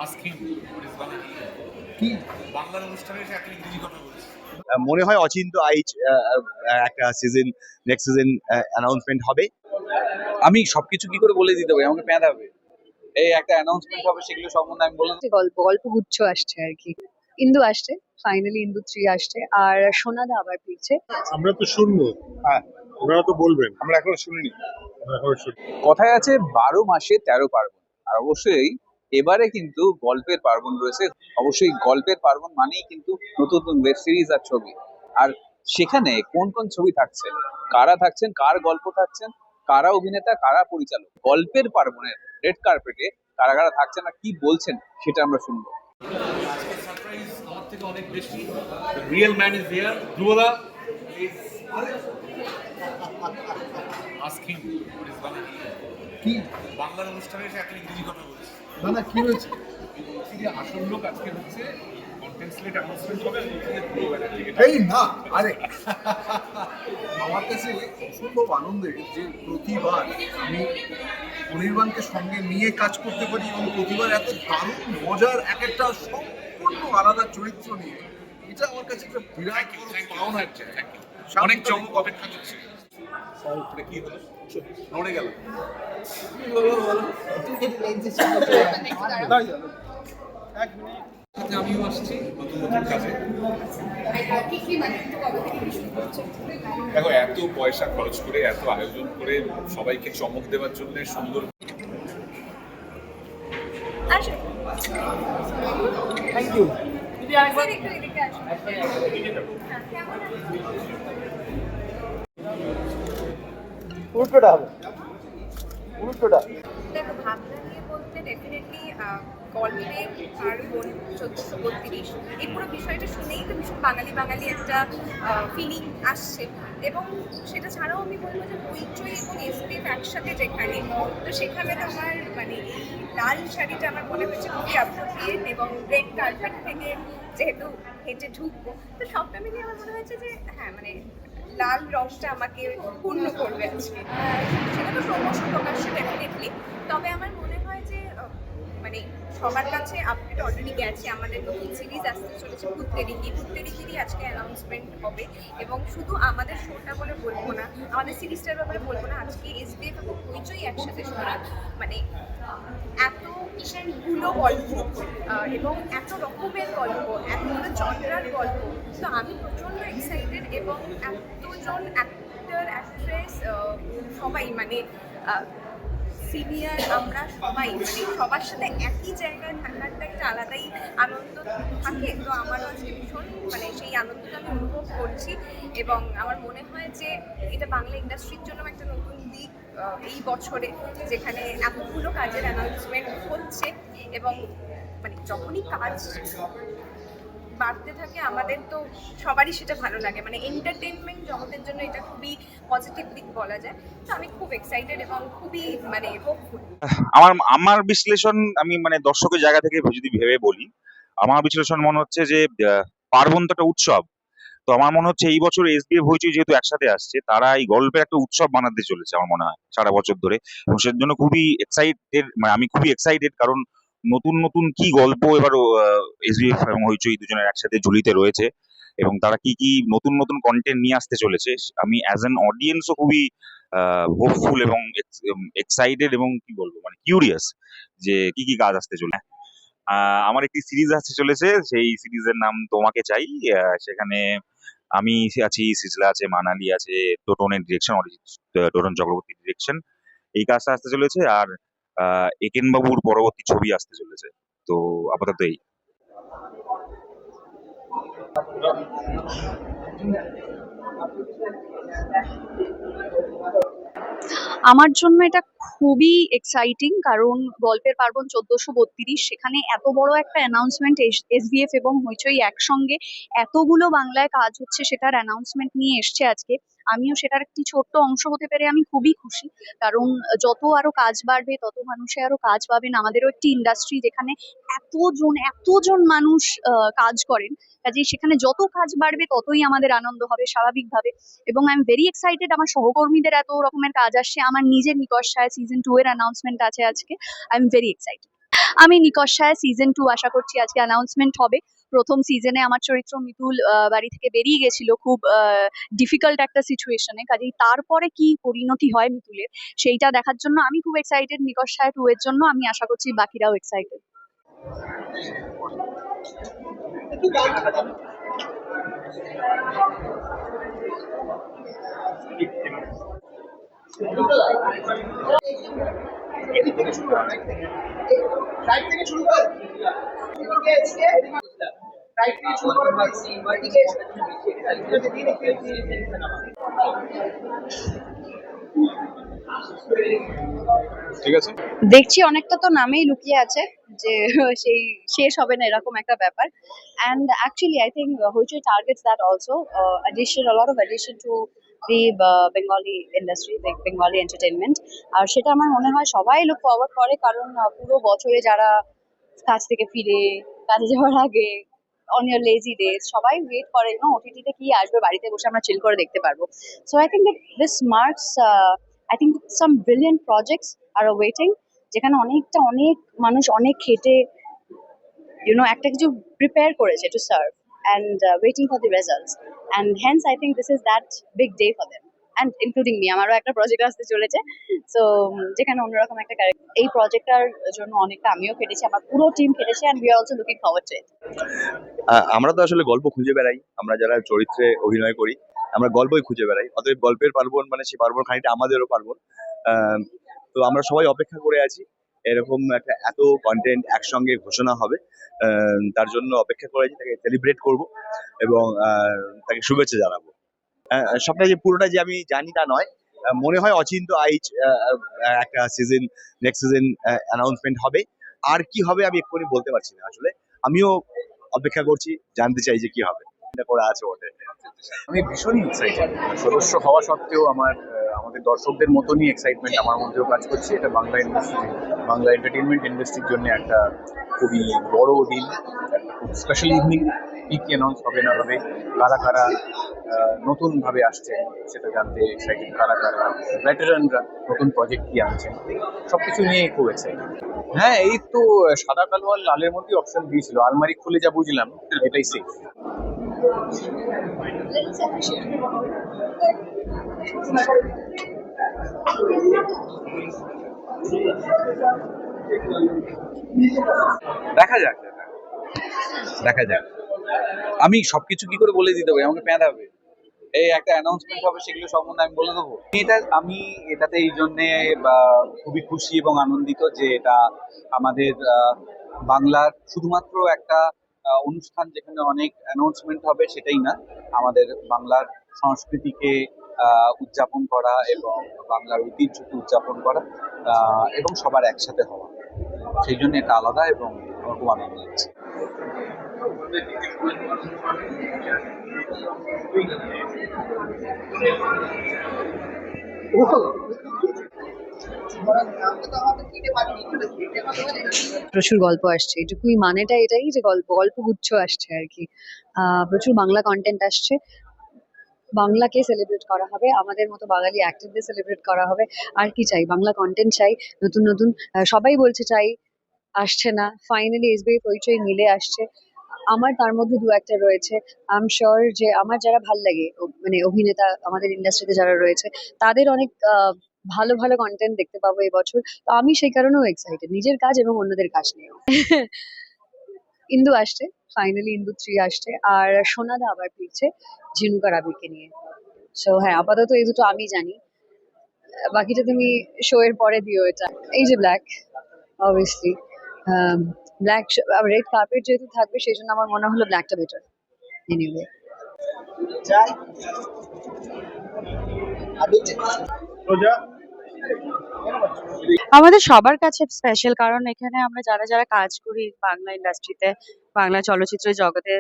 Ask him what is Bangla. কি বাংলার অনুষ্ঠানে এসে একটা ইংরেজি কথা বলছে। মনে হয় অচিন্ত আইচ একটা সিজন নেক্সট সিজন অ্যানাউন্সমেন্ট হবে। আমি সবকিছু কি করে বলে দিতে পারি, আমাকে পেঁদাবে। এই একটা অ্যানাউন্সমেন্ট হবে, সেগুলো সম্বন্ধে আমি বললাম। গল্পগুচ্ছ আসছে আর কি। ইন্দু আসছে, ফাইনালি ইন্দু 3 আসছে, আর সোনাদা আবার ফিরছে। আমরা তো শুনবো, হ্যাঁ ওনারা তো বলবেন। আমরা এখনো শুনিনি। কথায় আছে 12 মাসে 13 পার্বণ, আর অবশ্যই এবারে কিন্তু গল্পের পার্বণ রয়েছে। অবশ্যই গল্পের পার্বণ মানেই কিন্তু নতুন নতুন ওয়েব সিরিজ আর ছবি। আর সেখানে কোন কোন ছবি থাকছে, কারা থাকছেন, কার গল্প থাকছেন, কারা অভিনেতা, কারা পরিচালক, গল্পের পার্বণের রেড কার্পেটে কারা কারা থাকছেন আর কি বলছেন সেটা আমরা শুনবো। আজকে সারপ্রাইজ আমার থেকে অনেক বেশি। The real man is here. ধ্রুবদা, please ask him what is Bangla. কি বাংলার অনুষ্ঠানে এসে একটা ইংরেজি কথা বলছে। দাদা কি হয়েছে? বলছি যে আসল লোক আজকে হচ্ছে কন্টেন্ট স্লেট অ্যানাউন্সমেন্ট হবে। পুরো ব্যানার্জি এই না, আরে আমার কাছে অসম্ভব আনন্দের যে প্রতিবার আমি অনির্বাণকে সঙ্গে নিয়ে কাজ করতে পারি এবং প্রতিবার এত দারুণ মজার এক একটা সম্পূর্ণ আলাদা চরিত্র নিয়ে, এটা আমার কাছে একটা বিরাট বড় পাওনা একটা। অনেক চমক অপেক্ষা করছে। এটা কি হলো? নড়ে গেল। আমিও আসছি নতুন নতুন কাজে। দেখো, এত পয়সা খরচ করে, এত আয়োজন করে, সবাইকে চমক দেওয়ার জন্য সুন্দর। Thank you. উল্টোটা হবে, উল্টোটা। দেখো, ভাবনা নিয়ে বলতে ডেফিনেটলি গল্পের পার্বণ 1432 এই পুরো বিষয়টা শুনেই তো ভীষণ বাঙালি বাঙালি একটা ফিলিং আসছে। এবং সেটা ছাড়াও আমি বলবো যে হইচই এবং এসপিএফ একসাথে যেখানে, তো সেখানে তো আমার মানে এই লাল শাড়িটা আমার মনে হয়েছে খুবই অ্যাপ্রোপ্রিয়েট। এবং রেড কার্পেট থেকে যেহেতু হেঁটে ঢুকবো, তো সবটা মিলিয়ে আমার মনে হয়েছে যে হ্যাঁ, মানে লাল রংটা আমাকে পূর্ণ করবে আজকে। সেটা তো ক্রমশ প্রকাশ্যে ডেফিনেটলি। তবে আমার মনে হয় যে মানে সবার কাছে আপডেট অলরেডি গেছে। আমাদের নতুন সিরিজ আসতে চলেছে ভূত্তেরিগিরই আজকে অ্যানাউন্সমেন্ট হবে। এবং শুধু আমাদের শোটা বলে বলবো না, আমাদের সিরিজটার ব্যাপারে বলবো না, আজকে এসবিএফ এবং হইচই একসাথে শোনা। মানে এতগুলো গল্প এবং এত রকমের গল্প, এতগুলো জনরার গল্প, তো আমি প্রচণ্ড এক্সাইটেড। এবং এতজন অ্যাক্টর অ্যাক্ট্রেস সবাই মানে সিনিয়র, আমরা সবাই মানে সবার সাথে একই জায়গায় থাকারটা একটা আলাদাই আনন্দ থাকে। তো আমারও আজকে ভীষণ মানে সেই আনন্দটা আমি অনুভব করছি। এবং আমার মনে হয় যে এটা বাংলা ইন্ডাস্ট্রির জন্য একটা নতুন দিক এই বছরে, যেখানে এতগুলো কাজের অ্যানাউন্সমেন্ট হচ্ছে। এবং মানে যখনই কাজ বাড়তে থাকে আমাদের তো সবারই সেটা ভালো লাগে। মানে এন্টারটেনমেন্ট জগতের জন্য এটা খুবই পজিটিভ দিক বলা যায়। তো আমি খুব এক্সাইটেড এবং খুবই মানে হোপফুল। আমার বিশ্লেষণ, আমি মানে দর্শকের জায়গা থেকে যদি ভেবে বলি, আমার বিশ্লেষণ মনে হচ্ছে যে পার্বণ তো একটা উৎসব। তো আমার মনে হচ্ছে এই বছর এসবিএফ হইচই যেহেতু একসাথে আসছে, তারা এই গল্পের একটা উৎসব বানাতে চলেছে আমার মনে হয় সারা বছর ধরে। এবং সের জন্য খুবই এক্সাইটেড, মানে আমি খুবই এক্সাইটেড, কারণ নতুন নতুন কি গল্প এবার এসবিএফ এবং হইচই দুজনের একসাথে ঝুলিতে রয়েছে, এবং তারা কি কি নতুন নতুন কন্টেন্ট নিয়ে আসতে চলেছে। আমি অ্যাজ অ্যান অডিয়েন্সও খুবই হোপফুল এবং এক্সাইটেড এবং কি বলবো মানে কিউরিয়াস যে কি কি কাজ আসতে চলে। আমার একটি সিরিজ আসতে চলেছে, সেই সিরিজের নাম তোমাকে চাই। সেখানে আমি আছি, সিজলা আছে, মানালি আছে, টোটনের ডিরেকশন, টোটন চক্রবর্তী ডিরেকশন, এই কাজটা আসতে চলেছে। আর একেন বাবুর পরবর্তী ছবি আসতে চলেছে। তো আপাতত এই। আমার জন্য এটা খুবই এক্সাইটিং, কারণ গল্পের পার্বণ 1432 সেখানে এত বড় একটা অ্যানাউন্সমেন্ট, এসবিএফ এবং হইচই একসঙ্গে এতগুলো বাংলায় কাজ হচ্ছে সেটার অ্যানাউন্সমেন্ট নিয়ে এসছে আজকে। আমিও সেটার একটি ছোট্ট অংশ হতে পেরে আমি খুবই খুশি, কারণ যত আরো কাজ বাড়বে তত মানুষে আরো কাজ পাবেন। আমাদেরও একটি ইন্ডাস্ট্রি যেখানে এতজন মানুষ কাজ করেন, কাজেই সেখানে যত কাজ বাড়বে ততই আমাদের আনন্দ হবে স্বাভাবিকভাবে। এবং আই এম ভেরি এক্সাইটেড, আমার সহকর্মীদের এত রকমের কাজ আসছে, আমার নিজের নিকষ ছায়া সিজন 2 এর অ্যানাউন্সমেন্ট আছে আজকে। I am very excited. আমি নিকষায় সিজন 2 আশা করছি, আজকে অ্যানাউন্সমেন্ট হবে। প্রথম সিজনে আমার চরিত্র মিতুল বাড়ি থেকে বেরিয়ে গেছিল খুব ডিফিকাল্ট একটা সিচুয়েশনে, কাজেই তারপরে কি পরিণতি হয় মিতুলের সেইটা দেখার জন্য আমি খুব এক্সাইটেড। নিকষায় 2 এর জন্য আমি আশা করছি বাকিরাও এক্সাইটেড। ঠিক আছে। দেখছি অনেকটা তো নামেই লুকিয়ে আছে যে সেই শেষ হবে না এরকম একটা ব্যাপার। And actually I think Hoichoi targets that also addition, a lot of addition to the Bengali industry, like Bengali entertainment. আর সেটা আমার মনে হয় সবাই লুক ফরওয়ার্ড করে, কারণ পুরো বছরে যারা কাজ থেকে ফিরে কাজে যাওয়ার আগে অন ইয়ার লেজি ডেজ সবাই ওয়েট করে ওটিটিতে কি আসবে, বাড়িতে বসে আমরা চিল করে দেখতে পারবো। So I think this marks, I think some brilliant projects R waiting, যেখানে অনেক মানুষ অনেক খেটে একটা কিছু প্রিপেয়ার করেছে to serve and waiting for the results, and hence I think this is that big day for them, and including me. আমারও একটা প্রজেক্ট আসতে চলেছে, সো যেখানে অন্যরকম একটা ক্যারেক্টার। এই প্রজেক্টটার জন্য অনেকটা আমিও কেটেছি, আমার পুরো টিম কেটেছে, and we are also looking forward to it. আমরা তো আসলে গল্প খুঁজে বেড়াই, আমরা যারা চরিত্রে অভিনয় করি আমরা গল্পই খুঁজে বেড়াই, অতএব গল্পের পার্বণ মানে সেই পার্বণ খানিকটা আমাদেরও পার্বণ। আহ, তো আমরা সবাই অপেক্ষা করে আছি এরকম একটা এত কন্টেন্ট একসঙ্গে ঘোষণা হবে, তার জন্য অপেক্ষা করে আছি, তাকে সেলিব্রেট করব এবং তাকে শুভেচ্ছা জানাবো। সবটা যে পুরোটা যে আমি জানি তা নয়, মনে হয় অচিন্ত আইচ একটা সিজন, নেক্সট সিজন অ্যানাউন্সমেন্ট হবে। আর কি হবে আমি এক্ষুনি বলতে পারছি না, আসলে আমিও অপেক্ষা করছি, জানতে চাই যে কি হবে। এটা করা আছে ওটা। আমি ভীষণই এক্সাইটেড, সদস্য হওয়া সত্ত্বেও আমাদের দর্শকদের মতনই এক্সাইটমেন্ট আমার মধ্যেও কাজ করছে। এটা বাংলা ইন্ডাস্ট্রি, বাংলা এন্টারটেনমেন্ট ইন্ডাস্ট্রির জন্য একটা খুবই বড় দিন, একটা খুব স্পেশাল ইভিনিং। কি কি অ্যানাউন্স হবে না হবে, কারা কারা নতুনভাবে আসছে সেটা জানতে এক্সাইটেড, কারা কারা ভেটারানরা নতুন প্রজেক্ট কি আনছেন, সবকিছু নিয়েই খুব এক্সাইটেড। হ্যাঁ, এই তো সাদা কালো আর লালের মধ্যে অপশন দিয়েছিল, আলমারি খুলে যা বুঝলাম এটাই সেফ। দেখা যাক, দেখা যাক। আমি সবকিছু কি করে বলে দিতে হবে, আমাকে প্যাঁদাবে। এই একটা অ্যানাউন্সমেন্ট হবে, সেগুলো সম্বন্ধে আমি বলে দেবো। আমি এটাতে এই জন্যে খুবই খুশি এবং আনন্দিত যে এটা আমাদের বাংলার শুধুমাত্র একটা অনুষ্ঠান যেখানে অনেক অ্যানাউন্সমেন্ট হবে সেটাই না, আমাদের বাংলার সংস্কৃতিকে উদযাপন করা এবং বাংলার ঐতিহ্যকে উদযাপন করা এবং সবার একসাথে হওয়া, সেই জন্য এটা আলাদা এবং আমার খুব আনন্দ লাগছে। প্রচুর গল্প আসছে, এটুকুই মানেটা এটাই যে গল্পগুচ্ছ আসছে আর কি। প্রচুর বাংলা কন্টেন্ট আসছে, বাংলাকে সেলিব্রেট করা হবে, আমাদের মতো বাঙালি অ্যাক্টরদের সেলিব্রেট করা হবে। আর কি চাই, বাংলা কন্টেন্ট চাই, নতুন নতুন সবাই বলছে চাই, আসছে না। ফাইনালি এসবিআই পরিচয় মিলে আসছে, আমার তার মধ্যে দু একটা রয়েছে। আই এম শিওর যে আমার যারা ভাল লাগে মানে অভিনেতা আমাদের ইন্ডাস্ট্রিতে যারা রয়েছে, তাদের অনেক ভালো ভালো কন্টেন্ট দেখতে পাবো এবছর। তো আমি সেই কারণেও এক্সাইটেড, নিজের কাজ এবং অন্যদের কাজ নিয়েও। ইন্দু আসছে, ফাইনালি ইন্দু 3 আসছে, আর সোনাদা আবার ফিরছে ঝিনুকা রাবিকে নিয়ে। সো হ্যাঁ, আপাতত এই দুটো আমি জানি, বাকিটা তুমি শো এর পরে দিও। এটা এই যে black, obviously black, red carpet যেহেতু থাকবে সেই জন্য আমার মনে হলো ব্ল্যাকটা বেটার। এনিওয়ে, আমাদের সবার কাছে স্পেশাল, কারণ এখানে আমরা যারা যারা কাজ করি বাংলা ইন্ডাস্ট্রিতে, বাংলা চলচ্চিত্র জগতে,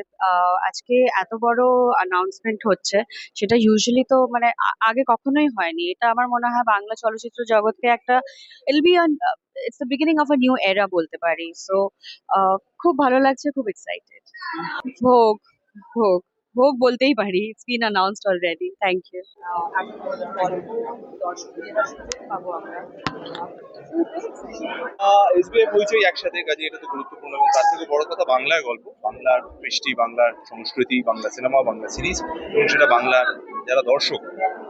আজকে এত বড় অ্যানাউন্সমেন্ট হচ্ছে, সেটা ইউজুয়ালি তো মানে আগে কখনোই হয়নি। এটা আমার মনে হয় বাংলা চলচ্চিত্র জগৎকে একটা it's the beginning of a new এরা বলতে পারি। সো খুব ভালো লাগছে, খুব এক্সাইটেড। ভোগ, ভোগ ভোগ বলতেই পারি, it's been announced already. Thank you. SBF Hoichoi একসাথে, কাজে এটা তো গুরুত্বপূর্ণ, এবং তার থেকে বড় কথা বাংলার গল্প, বাংলার কৃষ্টি, বাংলার সংস্কৃতি, বাংলা সিনেমা, বাংলা সিরিজ, এবং সেটা বাংলার যারা দর্শক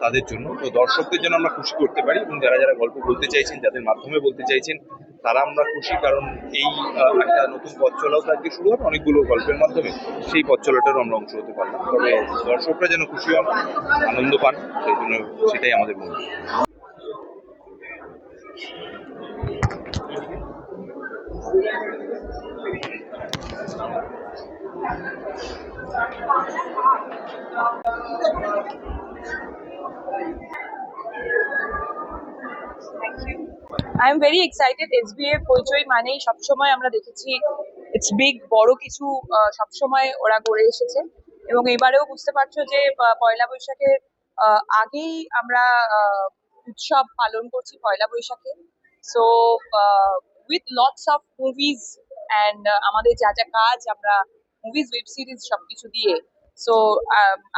তাদের জন্য। তো দর্শকদের জন্য আমরা খুশি করতে পারি, এবং যারা যারা গল্প বলতে চাইছেন, যাদের মাধ্যমে বলতে চাইছেন, তারা আমরা খুশি, কারণ এই একটা নতুন পথ চলাও তো আজকে শুরু হবে অনেকগুলো গল্পের মাধ্যমে। সেই পথ চলাটারও আমরা অংশ হতে পারলাম। তবে দর্শকরা যেন খুশি হন, আনন্দ পান, সেই জন্য সেটাই আমাদের মূল। I am very excited. SBF হইচই মানেই সবসময় আমরা দেখেছি ইটস বিগ, বড় কিছু সবসময় ওরা করে এসেছে, এবং এবারেও বুঝতে পারছো যে পয়লা বৈশাখের আগেই আমরা উৎসব পালন করছি পয়লা বৈশাখে। So with lots of movies and আমাদের যা যা কাজ আমরা মুভিজ, ওয়েব সিরিজ সবকিছু দিয়ে, so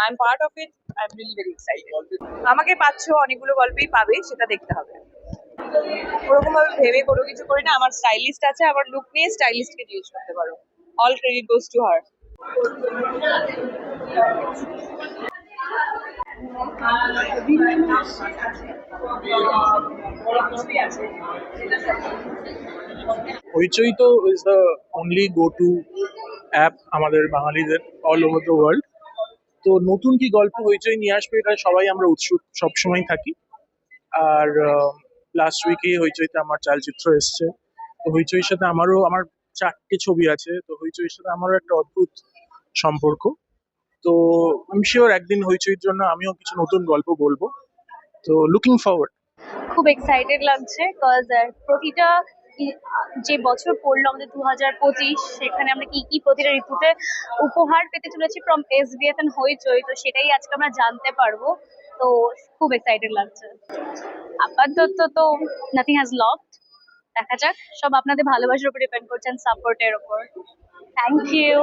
I am part of it. I am really very excited. আমাকে পাচ্ছ, অনেকগুলো গল্পই পাবে, সেটা দেখতে হবে। ওরকম ভাবে ভেবে কোনো কিছু করি না। আমার স্টাইলিস্ট আছে, আমার লুক নিয়ে স্টাইলিস্টকে জিজ্ঞেস করতে পারো। All credit goes to her. হইচই তো is the only go to app আমাদের বাঙালিদের অল ওভার দ্য ওয়ার্ল্ড। তো নতুন কি গল্প হইচই নিয়ে আসবে, এটা সবাই আমরা উৎসুক সবসময় থাকি। আর লাস্ট উইকে হইচইতে আমার চলচ্চিত্র এসছে, তো হইচইয়ের সাথে আমার 4টে ছবি আছে, তো হইচইয়ের সাথে আমারও একটা অদ্ভুত সম্পর্ক। তো আমি শিওর একদিন হইচইয়ের জন্য আমিও কিছু নতুন গল্প বলবো, তো লুকিং ফরওয়ার্ড। খুব এক্সাইটেড লাগছে বিকজ প্রতিটা যে বছর পড়লো আমাদের 2025, সেখানে আমরা কি কি প্রতিটা ঋতুতে উপহার পেতে চলেছি ফ্রম এসবিএফ এন্ড হইচই, তো সেটাই আজকে আমরা জানতে পারবো। তো খুব এক্সাইটেড লাগছে। আপাতত তো নাথিং হ্যাজ লস্ট, দেখা যাক, সব আপনাদের ভালোবাসার উপর ডিপেন্ড করছে, সাপোর্টের উপর। Thank you.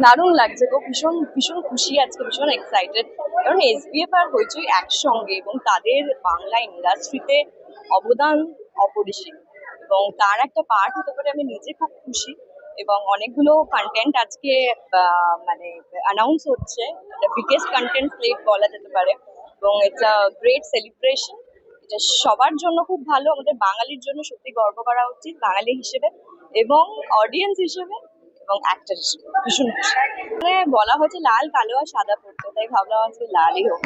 দারুণ লাগছে গো, ভীষণ ভীষণ খুশি আজকে, ভীষণ এক্সাইটেড, কারণ এসবিএফ আর হইচই একসঙ্গে, এবং তাদের বাংলা ইন্ডাস্ট্রিতে অবদান অপরিসীম, এবং তার একটা পার্ট হতে পারে আমি নিজে খুব খুশি। এবং অনেকগুলো কন্টেন্ট আজকে মানে অ্যানাউন্স হচ্ছে, বিগেস্ট কন্টেন্ট স্লেট বলা যেতে পারে, এবং ইটস আ গ্রেট সেলিব্রেশন। এটা সবার জন্য খুব ভালো, আমাদের বাঙালির জন্য সত্যি গর্ব করা উচিত, বাঙালি হিসেবে এবং অডিয়েন্স হিসেবে এবং অ্যাক্টর হিসেবে ভীষণ খুশি। মানে বলা হচ্ছে লাল, কালো আর সাদা পড়তে, তাই ভাবলাম আজকে লালই হোক।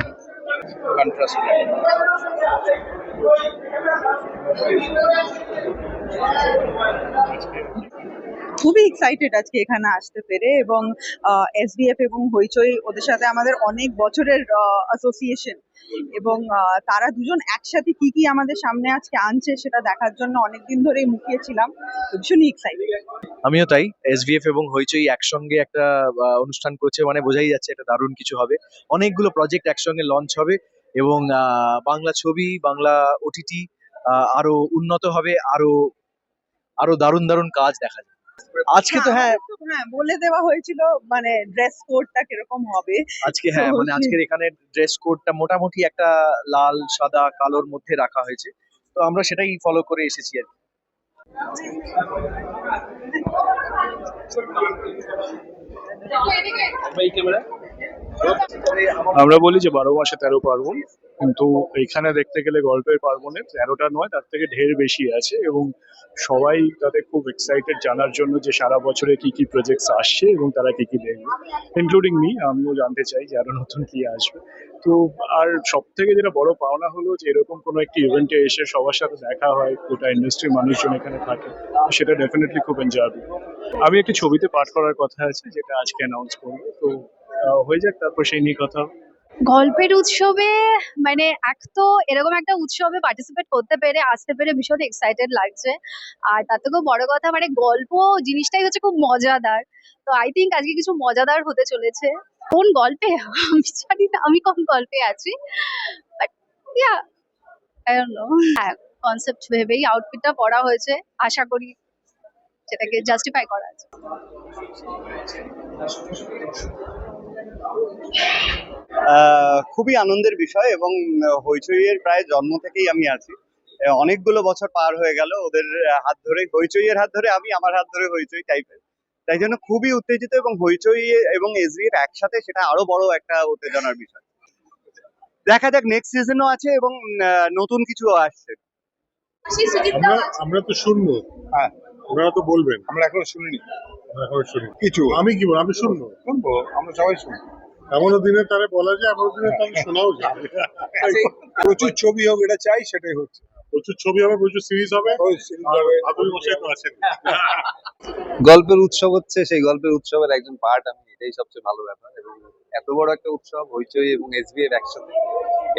কন্ট্রাস্ট। খুবই এক্সাইটেড আজকে এখানে আসতে পেরে, এবং এসবিএফ এবং হইচই, ওদের সাথে আমাদের অনেক বছরের অ্যাসোসিয়েশন, এবং তারা দুজন একসাথে কি কি আমাদের সামনে আজকে আনছে সেটা দেখার জন্য অনেকদিন ধরেই মুখিয়েছিলাম। তো ভীষণই এক্সাইটেড। আমিও তাই। এসবিএফ এবং হইচই একসঙ্গে একটা অনুষ্ঠান করছে, মানে বোঝাই যাচ্ছে এটা দারুণ কিছু হবে। অনেকগুলো প্রজেক্ট একসঙ্গে লঞ্চ হবে, এবং বাংলা ছবি, বাংলা ওটিটি আরো উন্নত হবে, আরো আরো দারুণ দারুণ কাজ দেখা যাবে। আজকে তো হ্যাঁ বলে দেওয়া হয়েছিল মানে ড্রেস কোডটা কিরকম হবে আজকে, হ্যাঁ মানে আজকের এখানে ড্রেস কোডটা মোটামুটি একটা লাল, সাদা, কালোর মধ্যে রাখা হয়েছে, তো আমরা সেটাই ফলো করে এসেছি আর কি। আমরা বলি যে 12 মাসে 13 পার্বণ, কিন্তু এখানে দেখতে গেলে গল্পের পার্বণে 13টা নয়, তার থেকে ঢের বেশি আছে, এবং সবাই তাতে খুব এক্সাইটেড জানার জন্য যে সারা বছরে কি কি প্রজেক্টস আসছে এবং তারা কি কি দেখবে, ইনক্লুডিং মি। আমিও জানতে চাই যে আরো নতুন কি আসবে। তো আর সব থেকে যেটা বড় পাওনা হলো যে এরকম কোনো একটি ইভেন্টে এসে সবার সাথে দেখা হয়, গোটা ইন্ডাস্ট্রির মানুষজন এখানে থাকে, সেটা ডেফিনেটলি খুব এনজয়েবল। আমি একটি ছবিতে পাঠ করার কথা আছে, যেটা আজকে অ্যানাউন্স করবো, তো হয়ে যাক, তারপর সেই নিয়ে কথা হবে। গল্পের উৎসবে মানে এক তো এরকম একটা উৎসবে পার্টিসিপেট করতে পেরে আসতে পেরে ভীষণ এক্সাইটেড লাগছে। আর তার থেকেও বড় কথা মানে গল্প জিনিসটাই হচ্ছে খুব মজাদার। তো আই থিঙ্ক আজকে কিছু মজাদার হতে চলেছে। কোন গল্পে আমি জানি না আমি কোন গল্পে আছি, but yeah I don't know. হ্যাঁ, কনসেপ্ট ভেবেই আউটফিটটা পরা হয়েছে, আশা করি সেটাকে জাস্টিফাই করা আছে। খুবই আনন্দের বিষয় এবং হইচইয়ের প্রায় জন্ম থেকেই আমি আছি। অনেকগুলো বছর পার হয়ে গেল ওদের হাত ধরে, হইচইয়ের হাত ধরে আমি, আমার হাত ধরে হইচই টাইপের। তাই জন্য খুবই উত্তেজিত এবং হইচই এবং এসবিএফ একসাথে সেটা আরো বড় একটা উত্তেজনার বিষয়। দেখা যাক, নেক্সট সিজনও আছে এবং নতুন কিছু আসছে। আমরা আমরা তো শুনবো, হ্যাঁ, ওনারা তো বলবেন। আমরা এখনো শুনিনি আমরা এখনো শুনি কিছু। আমি কি বলবো, আমি শুনবো। শুনবো, আমরা সবাই শুনবো। এমনও দিনে তারা বলা যায়, এমনও দিনে তারা শোনাও যায়। প্রচুর ছবি হোক, এটা চাই, সেটাই হচ্ছে। প্রচুর ছবি হবে, প্রচুর সিরিজ হবে। ওই series আর হবে। আদুল মশাই তো আছেন। গল্পের উৎসব হচ্ছে, সেই গল্পের উৎসবের একজন পার্ট আমি, এটাই সবচেয়ে ভালো ব্যাপার। এবং এত বড় একটা উৎসব হইচই এবং এসবিএফ একসাথে,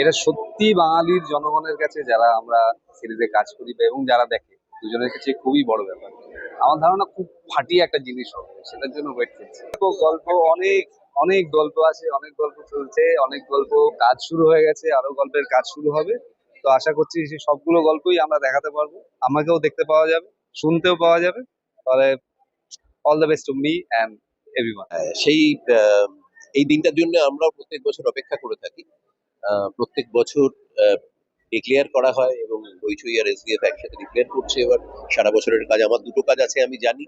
এটা সত্যি বাঙালির জনগণের কাছে, যারা আমরা সিরিজে কাজ করি বা এবং যারা দেখে, দুজনের কাছে খুবই বড় ব্যাপার। আমার ধারণা খুব ফাটিয়ে একটা জিনিস হবে, সেটার জন্য ওয়েট করছি। তো গল্প অনেক অনেক গল্প আছে, অনেক গল্প চলছে, অনেক গল্প কাজ শুরু হয়ে গেছে, আরো গল্পের কাজ শুরু হবে। তো আশা করছি সেই সবগুলো গল্পই আমরা দেখাতে পারবো, আমাকেও দেখতে পাওয়া যাবে, শুনতেও পাওয়া যাবে। তাহলে all the best to me and everyone. সেই এই দিনটার জন্য আমরা প্রত্যেক বছর অপেক্ষা করে থাকি। প্রত্যেক বছর ডিক্লেয়ার করা হয় এবং হইচই আর এসবিএফ একসাথে ডিক্লেয়ার করছে এবার সারা বছরের কাজ। আমার দুটো কাজ আছে আমি জানি,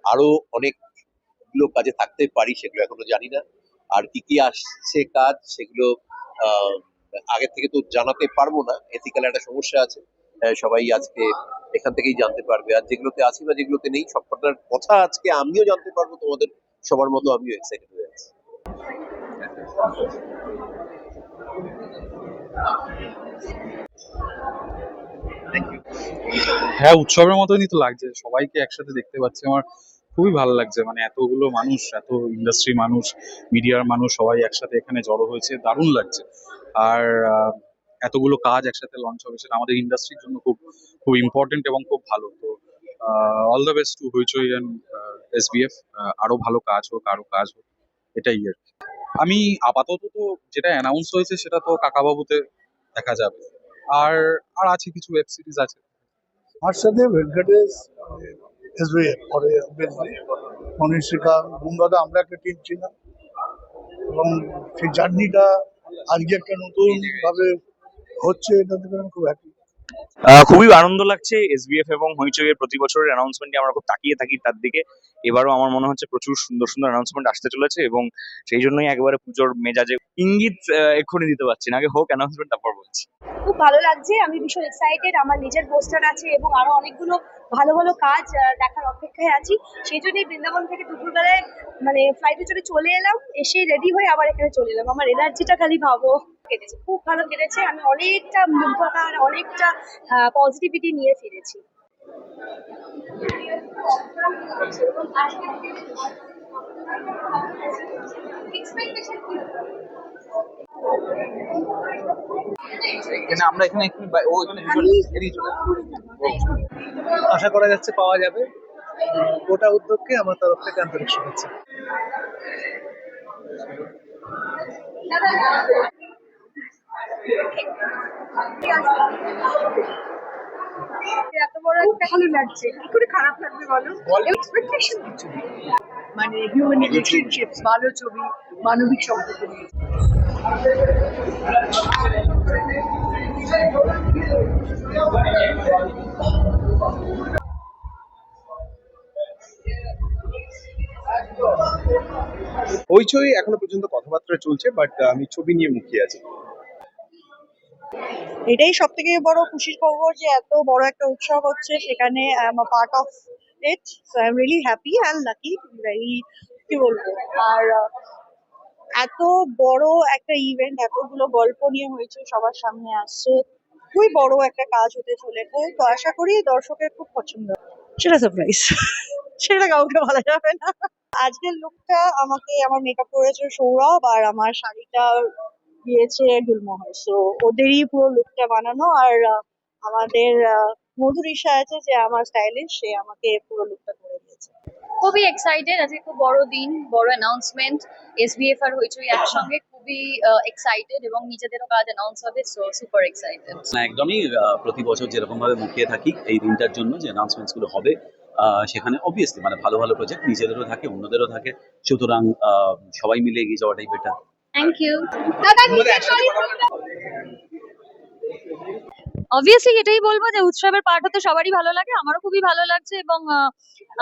আরো অনেকগুলো কাজে থাকতে পারি, সেগুলো এখনো জানি না। আর কি কি আসছে কাজ সেগুলো আহ, আগে থেকে তো জানাতে পারবো না, এথিক্যাল একটা সমস্যা আছে। সবাই আজকে এখান থেকেই জানতে পারবে, আর যেগুলোতে আছি বা যেগুলোতে নেই সবকটার কথা আজকে আমিও জানতে পারবো। তোমাদের সবার মতো আমিও এক্সাইটেড হয়ে আছি। হ্যাঁ, উৎসবের মতনই তো লাগছে, সবাইকে একসাথে দেখতে পাচ্ছি। আমার খুবই ভালো লাগছে, মানে এতগুলো মানুষ, এত ইন্ডাস্ট্রি মানুষ, মিডিয়ার মানুষ সবাই একসাথে এখানে জড়ো হয়েছে, দারুণ লাগছে। আর এতগুলো কাজ একসাথে লঞ্চ হবে, সেটা আমাদের ইন্ডাস্ট্রির জন্য খুব খুব ইম্পর্টেন্ট এবং খুব ভালো। তো all the best to Hoichoi and SBF. আরো ভালো কাজ হোক, আরো কাজ হোক, এটাই আর কি। আমি আপাতত তো যেটা অ্যানাউন্স হয়েছে সেটা তো কাকাবাবুতে দেখা যাবে। আর আর আছে কিছু ওয়েব সিরিজ আছে। আমার সাথে ভেঙ্কটেশ, এসবিএফ করে, মনীষ শ্রীকান্ত, বুমদাদা, আমরা একটা টিম ছিলাম এবং সেই জার্নিটা আজকে একটা নতুন ভাবে হচ্ছে, এটা থেকে আমি খুব হ্যাপি। খুবই আনন্দ লাগছে। এসবিএফ এবং হইচই এর প্রতি বছরের অ্যানাউন্সমেন্টে আমরা খুব তাকিয়ে থাকি তার দিকে। এবারও আমার মনে হচ্ছে প্রচুর সুন্দর সুন্দর অ্যানাউন্সমেন্ট আসতে চলেছে এবং সেই জন্যই একবারে পুজোর মেজাজে ইঙ্গিত এক্ষুনি দিতে পারছি না, আগে হোক অ্যানাউন্সমেন্ট তারপর বলছি। খুব ভালো লাগছে, আমি ভীষণ এক্সাইটেড। আমার নিজের পোস্টার আছে এবং আরো অনেকগুলো ভালো ভালো কাজ দেখার অপেক্ষায় আছি। সেই জন্যই বৃন্দাবন থেকে দুপুরবেলায় মানে ফ্লাইটে চলে এলাম, এসে রেডি হয়ে আবার এখানে চলে এলাম। আমার এনার্জিটা খালি ভাবো, কেটেছে, খুব ভালো কেটেছে। আমি অনেকটা মুগ্ধতা আর অনেকটা পজিটিভিটি নিয়ে ফিরেছি। আমরা এখানে ও এখানে এড়িয়ে চলে আশা করা যাচ্ছে পাওয়া যাবে। গোটা উদ্যোগকে আমার তরফ থেকে আন্তরিক শুভেচ্ছা। এত বড় একটা ভালো লাগছে, কি করে খারাপ লাগবে বলো? এক্সপেকটেশন কিছু নেই। মানে হিউম্যান রিলেশনশিপস, ভালো ছবি, মানবিক সম্পর্ক নিয়ে। হইচই এখনো পর্যন্ত কথাবার্তা চলছে, বাট আমি ছবি নিয়ে মুখিয়ে আছি। এটাই সব থেকে বড় খুশির খবর যে এত বড় একটা উৎসব হচ্ছে, সেখানে I am a part of it. So I am really happy and lucky, very, কি বলবো। আর এত বড় একটা ইভেন্ট, এতগুলো গল্প নিয়ে হয়েছে, সবার সামনে আসছে, খুবই বড় একটা কাজ হতে চলেছে। তো আশা করি দর্শকের খুব পছন্দ হবে। সেটা সারপ্রাইজ, সেটা কাউকে বলা যাবে না। আজকের লুকটা আমাকে, আমার মেকআপ করেছে সৌরভ, আর আমার শাড়িটা গিয়েছে গুলমোহর, সো ওদেরই পুরো লুকটা বানানো। আর আমাদের মধুরিষা আছে যে আমার স্টাইলিস্ট, সে আমাকে পুরো লুকটা করে দিয়েছে। খুবই এক্সাইটেড, আজকে খুব বড় দিন, বড় অ্যানাউন্সমেন্ট, এসবিএফ আর হইচই একসঙ্গে, খুবই এক্সাইটেড এবং নিজেদেরও কাজ অ্যানাউন্স হবে, সো সুপার এক্সাইটেড। একদমই প্রতি বছর যেরকম ভাবে মুখিয়ে থাকি এই দিনটার জন্য যে অ্যানাউন্সমেন্টস গুলো হবে, সেখানে অবভিয়াসলি মানে ভালো ভালো প্রজেক্ট নিজেদেরও থাকে অন্যদেরও থাকে, সুতরাং সবাই মিলে এগিয়ে যাওয়াটাই বেটার। থ্যাংক ইউ দাদা। অবভিয়াসলি এটাই বলবো যে উৎসবের পার্ট হতে সবারই ভালো লাগে, আমারও খুবই ভালো লাগছে এবং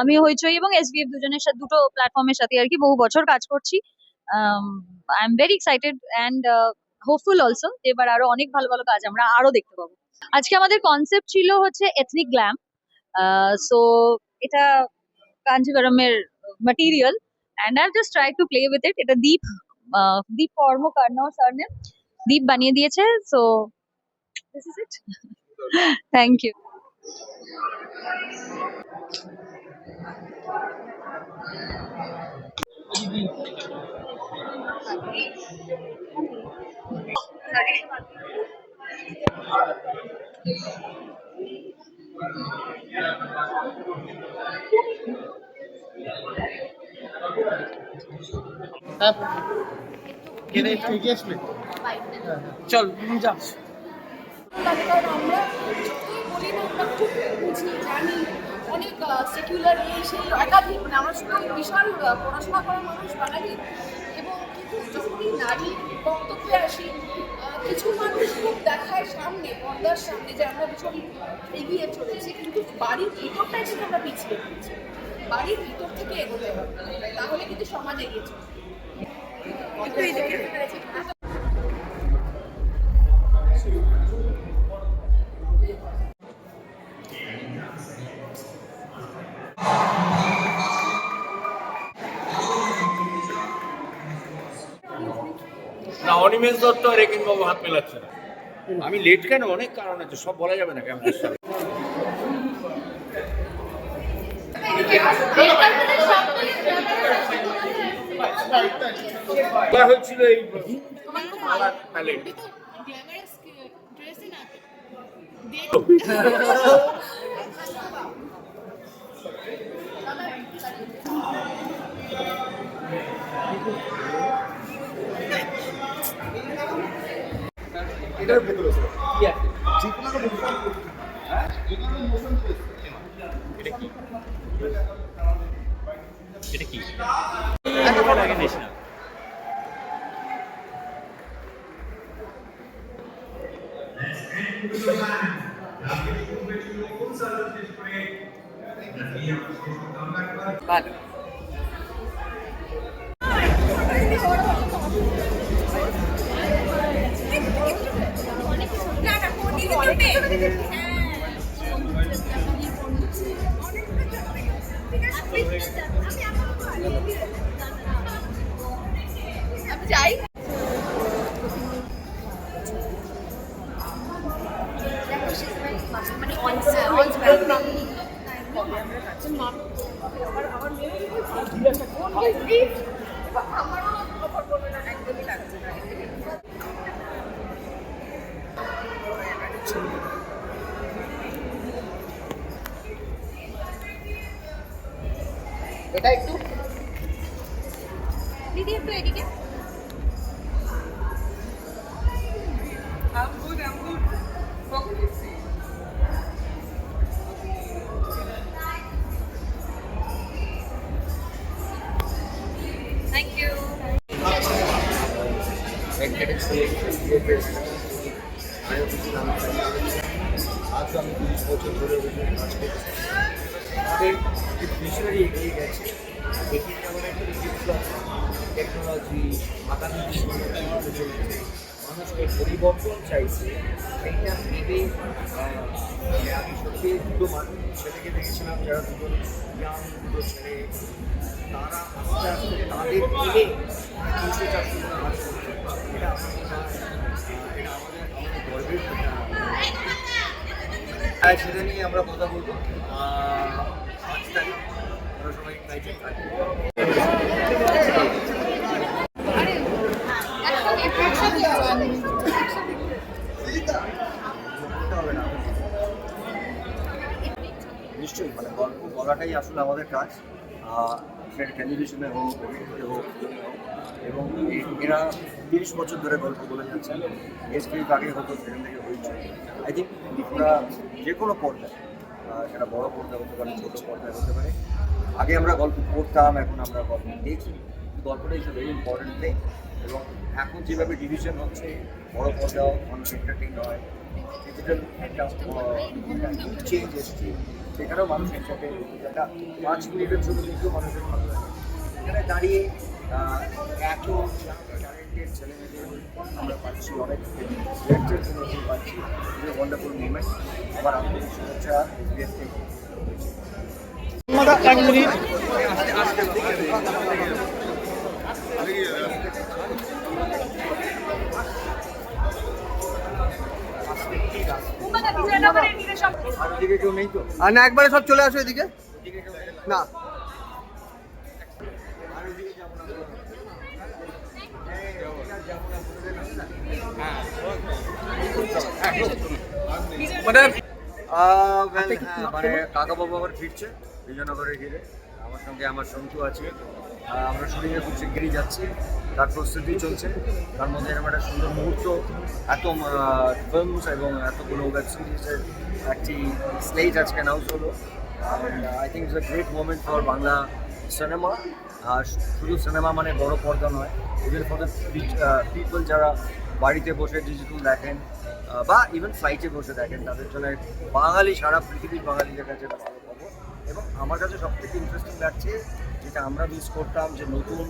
আমি হইচই এবং এসবিএফ দুজনের সাথে, দুটো প্ল্যাটফর্মের সাথে আর কি বহু বছর কাজ করছি। I am very excited and hopeful also, এবার আরো অনেক ভালো ভালো কাজ আমরা আরো দেখতে পাবো। আজকে আমাদের কনসেপ্ট ছিল হচ্ছে এথনিক গ্ল্যাম, সো এটা কাঞ্জিভারমের material and I just try to play with it. এটা দীপ কর্মকার সারনেম, দীপ বানিয়ে দিয়েছে, so this is it. Thank you. চল যা। কারণ আমরা যতই বলি না, আমরা খুব বুঝি, জানি, অনেক সেকুলার সেই একাধিক, মানে আমরা শুধু বিশাল পড়াশোনা করা মানুষ বাঙালি, এবং কিন্তু যখনই নারী বক্তব্যে আসি, কিছু মানুষ খুব দেখায় সামনে, পর্দার সামনে, যে আমরা ভীষণ এগিয়ে চলেছি, কিন্তু বাড়ির ভিতরটাই কিন্তু আমরা পিছিয়ে পড়েছি। বাড়ির ভিতর থেকে এগোতে হবে, তাহলে কিন্তু সমাজ এগিয়ে চলবে। একটু এই দেখে ফেলেছি। না, অনিমেষ দত্ত আর একেন বাবু হাত মেলাচ্ছে না। আমি লেট কেন? অনেক কারণ আছে, সব বলা যাবে না ক্যাম্পাস সাথে। হয়েছিল এই প্যালেট। এটার ভেতরে এটা কি আমি যাই। এটা একটু দিদি একটু এদিকে। Thank you. আজ আমি 30 বছর ধরে কাজ করছি। আমাদের মিশনারি এগিয়ে গেছে, এগিয়ে যাওয়ার একটা বিপ্লব, টেকনোলজি আগামী চলছে, মানুষকে পরিবর্তন চাইছে, সেইটা ভেবে আমি সত্যি দুটো ছেলেকে দেখেছিলাম, যারা দুটো ইয়াং, দুটো ছেলে, তারা আস্তে আস্তে তাদের মিলে 300-400 জন কাজ করছে। এটা আমার মনে হয় এটা আমাদের গর্বের কথা। সেটা নিয়ে আমরা কথা বলবো 5 তারিখ, আমরা সবাই এক্সাইটেড থাকবো। একসাথে বলাটাই আসলে আমাদের কাজ, সেটা টেলিভিশনে হোক, ওটিটিতে হোক, ফিল্মে হোক। এবং এরা 30 বছর ধরে গল্প বলে যাচ্ছেন। এসবিএফ আগে হতো, সেখান থেকে হয়েছে। আই থিঙ্ক আমরা যে কোনো পর্দায়, সেটা বড় পর্দা হতে পারে, ছোটো পর্দায় হতে পারে, আগে আমরা গল্প পড়তাম, এখন আমরা গল্প দেখি। গল্পটা ইজ ভেরি ইম্পর্টেন্ট থিং। এবং এখন যেভাবে ডিভিশন হচ্ছে, বড় পর্দাও মানুষ এন্টারটেইন হয়, ডিজিটাল একটা চেঞ্জ এসছে, সেখানেও মানুষ এন্টারটেইন একটা 5 মিনিটের জন্য কিন্তু মানুষের ভালো লাগে। এখানে দাঁড়িয়ে এত ট্যালেন্টেড ছেলেমেয়েদের আমরা পাচ্ছি, অনেক ডিরেক্টর পাচ্ছি, ওয়ান্ডারফুল মুভমেন্ট। আমার আন্তরিক শুভেচ্ছা এসবিএফ থেকে। দিকে কেউ নেই তো? আর না, একবারে সব চলে আসো এদিকে। না, মানে মানে কাকা বাবু আবার ফিরছে বিজয়নগরে ঘিরে, আমার সঙ্গে আমার সন্তু আছে। আমরা শুটিংয়ে খুব শিগগিরই যাচ্ছি, তার প্রস্তুতি চলছে। তার মধ্যে এরকম একটা সুন্দর মুহূর্ত, এত ফিল্মস এবং এতগুলো ওয়েব সিরিজের একটি স্লেট আজকে অ্যানাউন্স হলো। I think it's a great moment for Bangla cinema. শুধু সিনেমা মানে বড় পর্দা নয়, ইভেন ফর দ্য পিপল যারা বাড়িতে বসে ডিজিটাল দেখেন বা ইভেন ফ্লাইটে বসে দেখেন, তাদের জন্য বাঙালি, সারা পৃথিবীর বাঙালিদের কাছে একটা ভালো খবর। এবং আমার কাছে সবথেকে ইন্টারেস্টিং লাগছে, যেটা আমরা মিস করতাম, যে নতুন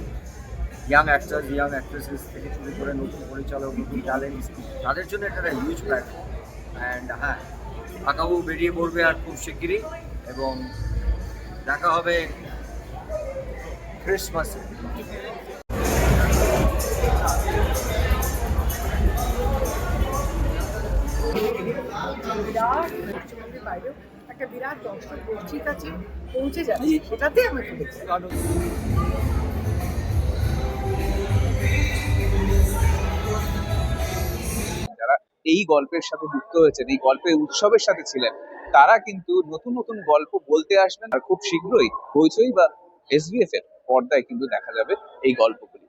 ইয়াং অ্যাক্টার্স, ইয়াং অ্যাক্ট্রেসেস থেকে শুরু করে নতুন পরিচালক, নতুন ট্যালেন্টস, তাদের জন্য এটা একটা হিউজ প্ল্যাটফর্ম। অ্যান্ড হ্যাঁ, কাকাবু বেরিয়ে পড়বে আর খুব শিগগিরই, এবং দেখা হবে ক্রিসমাসে। বাইরেও একটা বিরাট দর্শক গোষ্ঠীর কাছে পৌঁছে যাচ্ছে, সেটাতে আমি খুব আনন্দ। যারা এই গল্পের সাথে যুক্ত হয়েছেন, এই গল্পের উৎসবের সাথে ছিলেন, তারা কিন্তু নতুন নতুন গল্প বলতে আসবেন। আর খুব শীঘ্রই হইচই বা এসবিএফ এর পর্দায় কিন্তু দেখা যাবে এই গল্পগুলি।